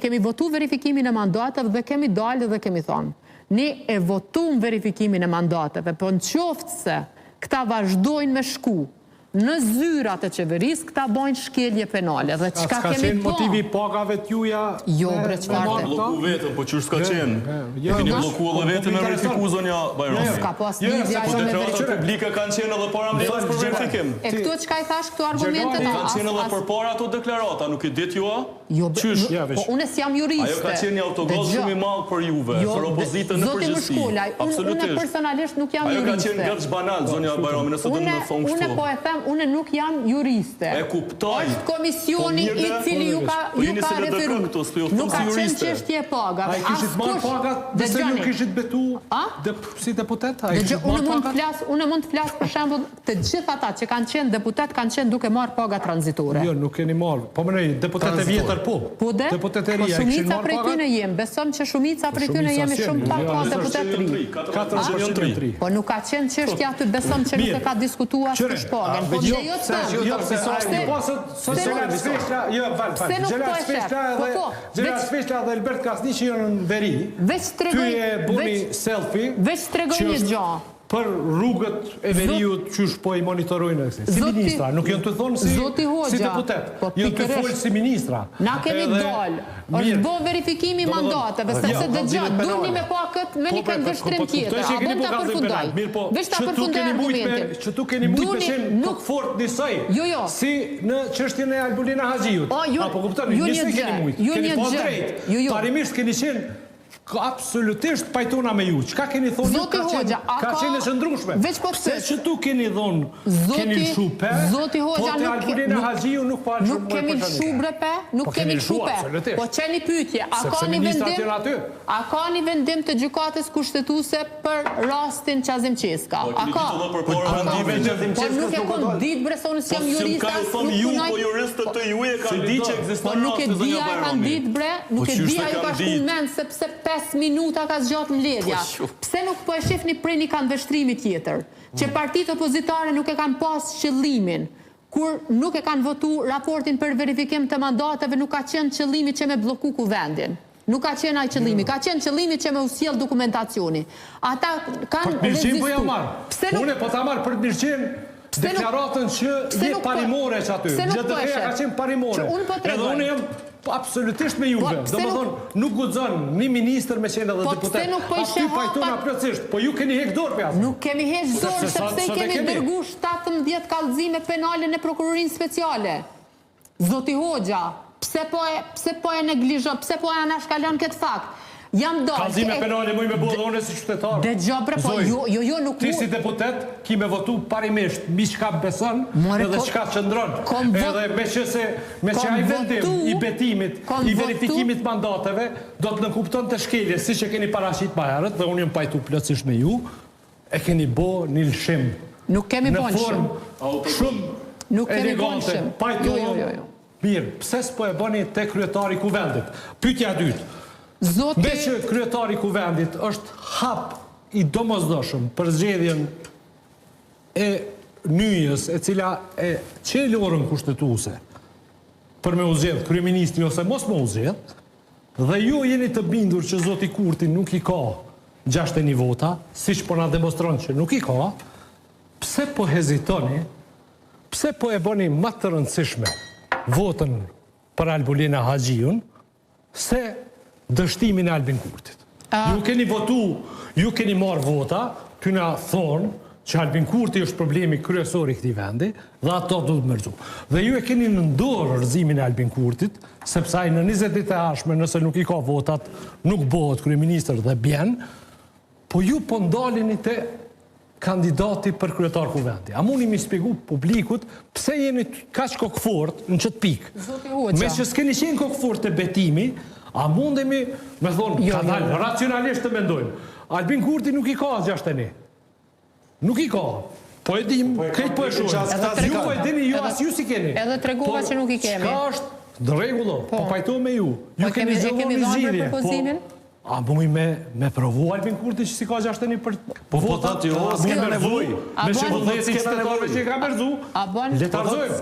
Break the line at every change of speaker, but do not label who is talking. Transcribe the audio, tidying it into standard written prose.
kemi votu verifikimin e mandateve dhe kemi dalë dhe kemi thonë. Ne e votum verifikimin e mandateve, po në qoftë se këta vazhdojnë me shku në zyrat e qeverisë, këta bojnë shkelje penale. Dhe çka kemi
qenë motivi pagave t'juja?
Jo, bre, çfarë?
Bloku vetëm, po që s'ka qenë. Keni bloku edhe vetëm me verifiku zonja Bajrami.
S'ka pas lidhja
Po deklarat publike kanë qenë edhe para mbledhjes për verifikim.
E këtu çka i thash këtu argumentet
kanë qenë edhe përpara ato deklarata, nuk e dit jua?
Jo, po unë s'jam juriste.
Ajo ka qenë një autogol shumë i madh për juve, për opozitën në përgjithësi.
Unë personalisht nuk jam juriste.
Ajo ka qenë gërç banal zonja Bajrami, nëse do të më thonë kështu.
Unë po e them, unë nuk jam juriste.
E kuptoj.
Është komisioni i cili ju ka referuar. Nuk ka qenë çështje e pagave.
Ai kishit marrë pagat, nëse nuk kishit betu si deputet?
Unë mund të flas për shembull të gjithë ata që kanë qenë deputet kanë qenë duke marrë paga tranzitore.
Jo, nuk keni marrë. Po më nej, deputet e vjetër po. Deputet e ria kishin marrë pagat.
Shumica prej tyre jem, besom që shumica prej tyre jemi shumë pak pa deputet të ri.
403.
Po nuk ka qenë çështja aty, besom që nuk e ka diskutuar as pagën. Po jo
Gjela dhe Elbert Kasni që janë në veri, ty e buni selfie
veç tregoj një gjë.
Për rrugët e veriut qysh po i monitorojnë si ministra, nuk janë të thonë si deputet, janë të folë si ministra.
Na kemi dalë, është bo verifikimi mandateve, sepse dëgjat, duni me pa këtë me një këtë vështrim tjetër, a bëm të përfundoj. Veç të përfundoj argumentin.
Që tu keni mujtë me qenë nuk fort njësaj, si në qështjën e Albulina Haxhiut. Apo kuptoni, njësë keni mujtë, keni po drejt, parimisht keni qenë absolutisht pajtona me ju. Qka keni thonë ju ka qenë e shëndrushme? Pse që tu keni thonë, keni shupe, po të Albulina Haxhiu nuk pa
Nuk kemi shubre pe, nuk kemi shupe. Po qeni pyetje, a ka një vendim të gjykatës kushtetuse për rastin Qazim Qeska? A ka? Po nuk e kon ditë bresonës jam jurista,
nuk punoj. Po juristët të ju e kanë ditë që ekziston
rastin Zonja Bajrami. Po nuk e dija e kanë ditë bre, nuk e dija e ka shku men, sepse 5 minuta ka zgjatë mbledhja. Pse nuk po e shifni prej një kandveshtrimi tjetër? Që partitë opozitare nuk e kanë pas qëllimin, kur nuk e kanë votu raportin për verifikim të mandateve, nuk ka qenë qëllimi që me bloku kuvendin. Nuk ka qenë ai qëllimi, ka qenë qëllimi që me usjell dokumentacioni. Ata kanë
rezistu. Po ja marë. Une po ta marë për të mirëqen deklaratën që je parimore që aty. Gjëtëreja ka qenë parimore. Edhe une jam absolutisht me juve. Do më thonë, nuk gudzon një minister me qenë edhe deputet. Aty pajtona plotësisht, po ju keni hek dorë për jasë.
Nuk kemi hek dorë, sepse kemi dërgu 17 kallëzime penale në prokurorinë speciale. Zoti Hoxha, pse po e neglizhon, pse po e anashkalon këtë fakt? Jam dalë.
Kallëzime penale muj me bodhone si qytetar.
Dhe gjopre, po jo nuk
Ti si deputet, ki me votu parimisht, mi qka beson, edhe qka qëndron. Edhe me që ai vendim i betimit, i verifikimit mandateve, do të nënkupton të shkelje, si që keni parashit ma herët, dhe unë jëm pajtu plotësisht me ju, e keni bo një lëshim.
Nuk kemi bo në shim.
Shumë elegante, pajtu. Mirë, pse s'po e boni te kryetari kuvendit? Pyetja dytë. Me që kryetari kuvendit është hap i domosdoshëm për zgjedhjen e nyjës e cila e qeli orën kushtetuse për me u zgjedh kryeministri ose mos me u zgjedh, dhe ju jeni të bindur që zoti Kurti nuk i ka 61 vota, siç po na demonstron që nuk i ka, pse po hezitoni, pse po e boni më të rëndësishme votën për Albulina Haxhiun se dështimin e Albin Kurtit. Ju keni votu, ju keni marrë vota, ty na thonë që Albin Kurti është problemi kryesor i këtij vendi dhe ato do të mërzu. Dhe ju e keni në dorë rëzimin e Albin Kurtit, sepse ai në 20 ditë e ardhshme, nëse nuk i ka votat, nuk bëhet kryeministër dhe bjen, po ju po ndaleni te kandidati për kryetar kuvendi. A mundi mi shpjegu publikut pse jeni kaq kokfort në çet pikë. Me që s'keni qenë kokfort te betimi, a mundemi me thonë, ka dalë, racionalisht të mendojmë. Albin Kurti nuk i ka 61. Nuk i ka. Po e dim, krejt po e shumë. Ju po e dini, ju as ju si keni.
Edhe tregova që nuk i kemi.
Qka është dërregullo, po pajto me ju. Ju keni zëllon një zgjidhje. A muj me provu Albin Kurti që si ka 61 për votat?
Po të jo, s'kena nevoj.
Me që vëllësit s'kena nevoj që i ka mërzu.
A bon?
Letarzojmë.